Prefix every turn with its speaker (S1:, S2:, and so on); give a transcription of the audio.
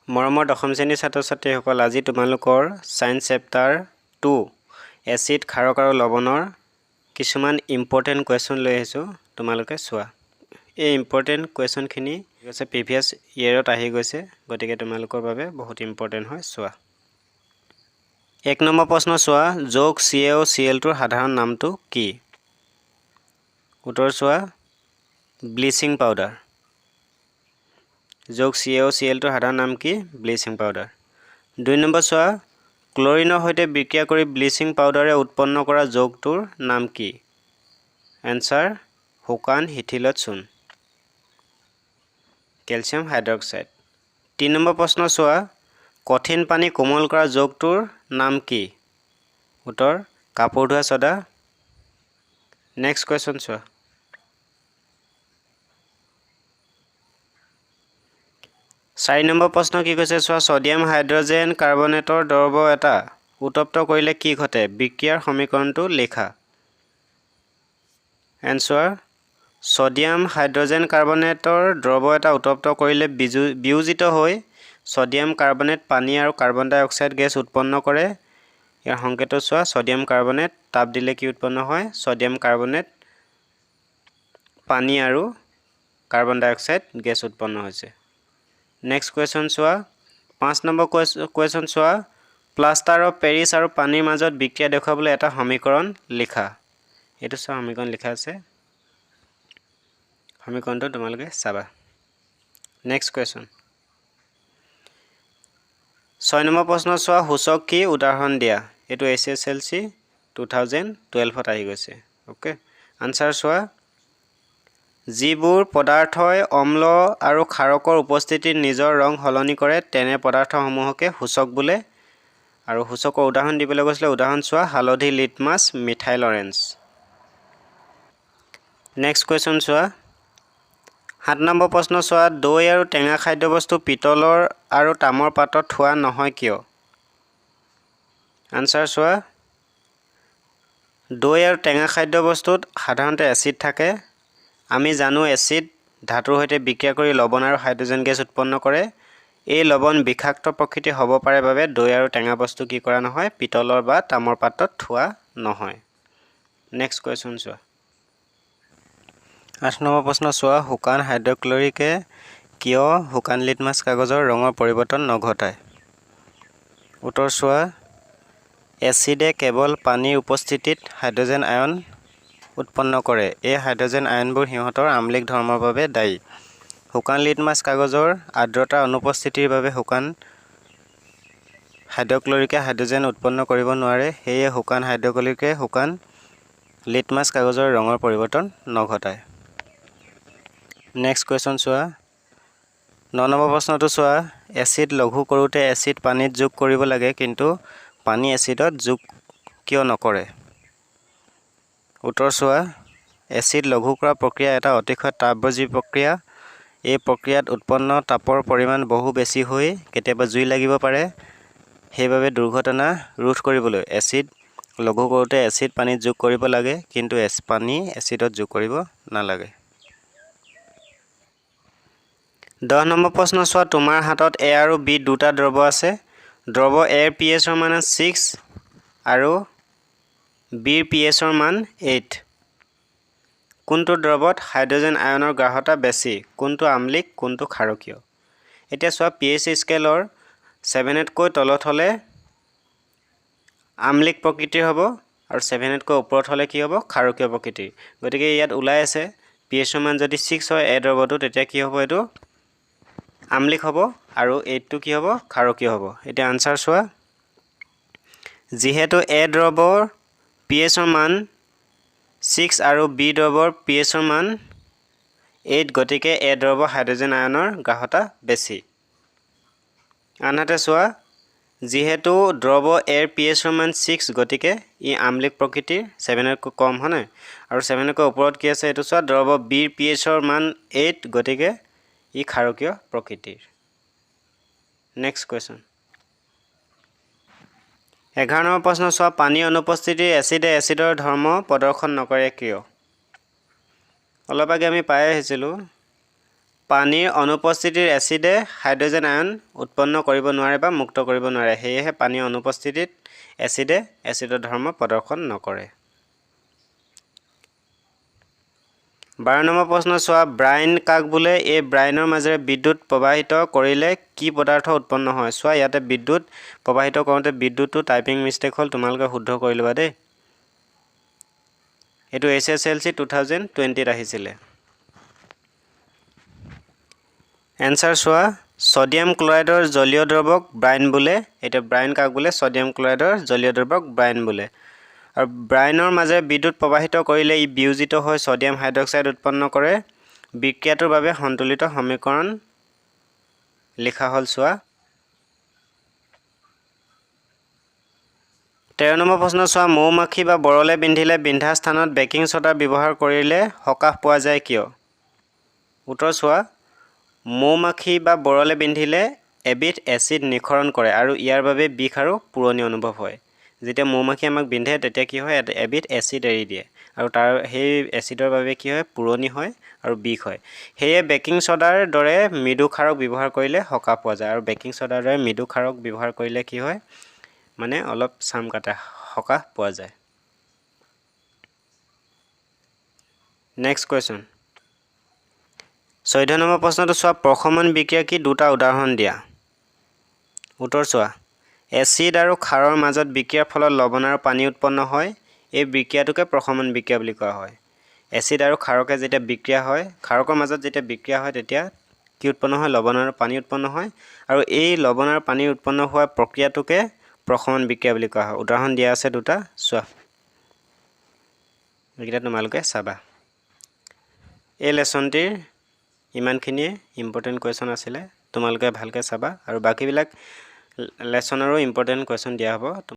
S1: মৰমৰ দশম শ্ৰেণীৰ ছাত্ৰ ছাত্ৰীসকল, আজি তোমালোকৰ সায়েন্স চেপ্টাৰ 2 এচিড ক্ষাৰক আৰু লৱণৰ কিছুমান ইম্পৰ্টেণ্ট কুৱেশ্যন লৈ আহিছোঁ, তোমালোকে চোৱা। এই ইম্পৰ্টেণ্ট কুৱেশ্যনখিনি হৈছে প্ৰিভিয়াছ ইয়েৰত আহি গৈছে, গতিকে তোমালোকৰ বাবে বহুত ইম্পৰ্টেণ্ট হয়, চোৱা। 1 নম্বৰ প্ৰশ্ন চোৱা, যৌগ CaOCl2ৰ সাধাৰণ নামটো কি? উত্তৰ চোৱা, ব্লিচিং পাউডাৰ। যৌগ CaOCl2ৰ সাধাৰণ নাম কি? Bleaching powder. 2 নম্বৰ চোৱা, ক্লৰিনৰ সৈতে বিক্ৰিয়া কৰি ব্লিচিং পাউডাৰে উৎপন্ন কৰা যৌগটোৰ নাম কি? এনচাৰ, শুকান শিথিলত চূণ, কেলছিয়াম হাইড্ৰক্সাইড। 3 নম্বৰ প্ৰশ্ন চোৱা, কঠিন পানী কোমল কৰা যৌগটোৰ নাম কি? উত্তৰ, কাপোৰ ধোৱা ছ'ডা। নেক্সট কুৱেশ্যন চোৱা। চাৰি নম্বৰ প্ৰশ্ন কি কৈছে চোৱা, ছডিয়াম হাইড্ৰজেন কাৰ্বনেটৰ দ্ৰৱ এটা উত্তপ্ত কৰিলে কি ঘটে? বিক্ৰিয়াৰ সমীকৰণটো লিখা। এনচাৰ, ছডিয়াম হাইড্ৰজেন কাৰ্বনেটৰ দ্ৰৱ এটা উত্তপ্ত কৰিলে বিয়োজিত হৈ ছডিয়াম কাৰ্বনেট পানী আৰু কাৰ্বন ডাই অক্সাইড গেছ উৎপন্ন কৰে। ইয়াৰ সংকেতটো চোৱা, ছডিয়াম কাৰ্বনেট তাপ দিলে কি উৎপন্ন হয়? ছডিয়াম কাৰ্বনেট পানী আৰু কাৰ্বন ডাই অক্সাইড গেছ উৎপন্ন হৈছে। নেক্সট কুৱেশ্যন চোৱা, 5 নম্বৰ কুৱেশ্যন চোৱা, প্লাষ্টাৰ অফ পেৰিছ আৰু পানীৰ মাজত বিক্ৰিয়া দেখুৱাবলৈ এটা সমীকৰণ লিখা। এইটো চোৱা, সমীকৰণ লিখা আছে, সমীকৰণটো তোমালোকে চাবা। নেক্সট কুৱেশ্যন 6 নম্বৰ প্ৰশ্ন চোৱা, সূচক কি? উদাহৰণ দিয়া। এইটো SSLC 2012ত আহি গৈছে। অ'কে, আনচাৰ চোৱা, যিবোৰ পদাৰ্থই অম্ল আৰু ক্ষাৰকৰ উপস্থিতিত নিজৰ ৰং সলনি কৰে তেনে পদাৰ্থসমূহকে সূচক বোলে। আৰু সূচকৰ উদাহৰণ দিবলৈ কৈছিলে, উদাহৰণ চোৱা, হালধি, litmus, methyl orange. Next question চোৱা, 7 নম্বৰ প্ৰশ্ন চোৱা, দৈ আৰু টেঙা খাদ্যবস্তু পিতলৰ আৰু তামৰ পাত্ৰত থোৱা নহয় কিয়? আনচাৰ চোৱা, দৈ আৰু টেঙা খাদ্যবস্তুত সাধাৰণতে এচিড থাকে। আমি জানো এচিড ধাতুৰ সৈতে বিক্ৰিয়া কৰি লৱণ আৰু হাইড্ৰজেন গেছ উৎপন্ন কৰে। এই লৱণ বিষাক্ত প্ৰকৃতিৰ হ'ব পাৰে বাবে দৈ আৰু টেঙা বস্তু কি কৰা নহয়? পিতলৰ বা তামৰ পাত্ৰত থোৱা নহয়। নেক্সট কুৱেশ্যন চোৱা, 8 নম্বৰ প্ৰশ্ন চোৱা, শুকান হাইড্ৰক্লৰিকে কিয় শুকান লিটমাছ কাগজৰ ৰঙৰ পৰিৱৰ্তন নঘটায়? উত্তৰ চোৱা, এচিডে কেৱল পানীৰ উপস্থিতিত হাইড্ৰজেন আয়ন উৎপন্ন কৰে। এই হাইড্ৰজেন আয়নবোৰ সিহঁতৰ আম্লিক ধৰ্মৰ বাবে দায়ী। শুকান লিটমাছ কাগজৰ আৰ্দ্ৰতাৰ অনুপস্থিতিৰ বাবে শুকান হাইড্ৰক্লৰিকে হাইড্ৰজেন উৎপন্ন কৰিব নোৱাৰে। সেয়ে শুকান হাইড্ৰক্লৰিকে শুকান লিটমাছ কাগজৰ ৰঙৰ পৰিৱৰ্তন নঘটায়। নেক্সট কুৱেশ্যন চোৱা, 9 নম্বৰ প্ৰশ্নটো চোৱা, এচিড লঘু কৰোঁতে এচিড পানীত যোগ কৰিব লাগে, কিন্তু পানী এচিডত যোগ কিয় নকৰে? উত্তৰ চোৱা, এচিড লঘু কৰা প্ৰক্ৰিয়া এটা অতিশয় তাপবৰ্জী প্ৰক্ৰিয়া। এই প্ৰক্ৰিয়াত উৎপন্ন তাপৰ পৰিমাণ বহু বেছি হৈ কেতিয়াবা জুই লাগিব পাৰে। সেইবাবে দুৰ্ঘটনা ৰোধ কৰিবলৈ এচিড লঘু কৰোঁতে এচিড পানীত যোগ কৰিব লাগে, কিন্তু পানী এচিডত যোগ কৰিব নালাগে। 10 নম্বৰ প্ৰশ্ন চোৱা, তোমাৰ হাতত A আৰু B দুটা দ্ৰৱ আছে। দ্ৰৱ Aৰ pHৰ মান 6 আৰু Bৰ pHৰ মান 8। কোনটো দ্ৰৱত হাইড্ৰজেন আয়নৰ গ্ৰাহ্যতা বেছি? কোনটো আম্লিক, কোনটো ক্ষাৰকীয়? এতিয়া চোৱা, pH স্কেলৰ 7তকৈ তলত হ'লে আম্লিক প্ৰকৃতিৰ হ'ব আৰু 7তকৈ ওপৰত হ'লে কি হ'ব? ক্ষাৰকীয় প্ৰকৃতিৰ। গতিকে ইয়াত ওলাই আছে pHৰ মান যদি 6 হয় A দ্ৰৱটো, তেতিয়া কি হ'ব? এইটো আম্লিক হ'ব আৰু 8টো কি হ'ব? ক্ষাৰকীয় হ'ব। এতিয়া আনচাৰ চোৱা, যিহেতু A দ্ৰৱৰ pHৰ মান 6 আৰু B দ্ৰৱৰ pHৰ মান 8, গতিকে A দ্ৰৱৰ হাইড্ৰজেন আয়নৰ গ্ৰাহ্যতা বেছি। আনহাতে চোৱা, যিহেতু দ্ৰৱ Aৰ pHৰ মান 6, গতিকে ই আম্লিক প্ৰকৃতিৰ, 7তকৈ কম হয়নে? আৰু 7তকৈ ওপৰত কি আছে? এইটো চোৱা, দ্ৰৱ Bৰ pHৰ মান 8, গতিকে ই ক্ষাৰকীয় প্ৰকৃতিৰ। নেক্সট কুৱেশ্যন, 11 নম্বৰ প্ৰশ্ন চোৱা, পানী অনুপস্থিতিত এচিডে এচিডৰ ধৰ্ম প্ৰদৰ্শন নকৰে কিয়? অলপ আগে আমি পাই আহিছিলোঁ পানীৰ অনুপস্থিতিত এচিডে হাইড্ৰজেন আয়ন উৎপন্ন কৰিব নোৱাৰে বা মুক্ত কৰিব নোৱাৰে সেয়েহে পানীৰ অনুপস্থিতিত এচিডে এচিডৰ ধৰ্ম প্ৰদৰ্শন নকৰে 12 নম্বৰ প্ৰশ্ন চোৱা ব্ৰাইন কাক বোলে এই ব্ৰাইনৰ মাজেৰে বিদ্যুৎ প্ৰবাহিত কৰিলে কি পদাৰ্থ উৎপন্ন হয় চোৱা ইয়াতে বিদ্যুৎ প্ৰবাহিত কৰোঁতে বিদ্যুৎটো টাইপিং মিষ্টেক হ'ল তোমালোকে শুদ্ধ কৰি ল'বা দেই এটো SSLC 2020 আহিছিলে এনসাৰ চোৱা সোডিয়াম ক্লোৰাইডৰ জলীয় দ্ৰৱক ব্ৰাইন বোলে এটা ব্ৰাইন কাক বোলে সোডিয়াম ক্লোৰাইডৰ জলীয় দ্ৰৱক ব্ৰাইন বোলে আৰু ব্ৰাইনৰ মাজেৰে বিদ্যুৎ প্ৰবাহিত কৰিলে ই বিয়োজিত হৈ সোডিয়াম হাইড্ৰক্সাইড উৎপন্ন কৰে বিক্ৰিয়াটোৰ বাবে সন্তুলিত সমীকৰণ লিখা হ'ল চোৱা 13 নম্বৰ প্ৰশ্ন চোৱা মৌমাখি বা বৰলে বিন্ধিলে বিন্ধা স্থানত বেকিং সোডা ব্যৱহাৰ কৰিলে হকাহ পোৱা যায় কিয় উত্তৰ চোৱা মৌমাখি বা বৰলে বিন্ধিলে এবিধ এচিড নিখৰণ কৰে আৰু ইয়াৰ বাবে বিষ আৰু পুৰণি অনুভৱ হয় যেতিয়া মৌমাখি আমাক বিন্ধে তেতিয়া কি হয় এবিধ এচিড এৰি দিয়ে আৰু তাৰ সেই এচিডৰ বাবে কি হয় পুৰণি হয় আৰু বিষ হয় হেয়ে বেকিং সোডাৰ দৰে মৃদু ক্ষাৰক ব্যৱহাৰ কৰিলে হকাহ পোৱা যায় আৰু বেকিং সোডাৰ দৰে মৃদু ক্ষাৰক ব্যৱহাৰ কৰিলে কি হয় মানে অলপ সাম কাটা হকাহ পোৱা যায় নেক্সট কোৱেশ্চন 14 নম্বৰ প্ৰশ্নটো চোৱা প্ৰশমন বিক্ৰিয়া কি দুটা উদাহৰণ দিয়া উত্তৰ চোৱা এচিড আৰু ক্ষাৰৰ মাজত বিক্ৰিয়াৰ ফলত লৱণ আৰু পানী উৎপন্ন হয় এই বিক্ৰিয়াটোকে প্ৰশমন বিক্ৰিয়া বুলি কোৱা হয় এচিড আৰু ক্ষাৰকে যেতিয়া বিক্ৰিয়া হয় ক্ষাৰকৰ মাজত যেতিয়া বিক্ৰিয়া হয় তেতিয়া কি উৎপন্ন হয় লৱণ আৰু পানী উৎপন্ন হয় আৰু এই লৱণ আৰু পানী উৎপন্ন হোৱা প্ৰক্ৰিয়াটোকে প্ৰশমন বিক্ৰিয়া বুলি কোৱা হয় উদাহৰণ দিয়া আছে দুটা চোৱা এইকেইটা তোমালোকে চাবা এই লেসনটিৰ ইমানখিনিয়ে ইম্পৰ্টেন্ট কোৱেশ্চন আছিলে তোমালোকে ভালকে চাবা আৰু বাকিবিলাক লেসনৰো ইম্পৰ্টেন্ট কোৱেশ্চন দিয়া হ'ব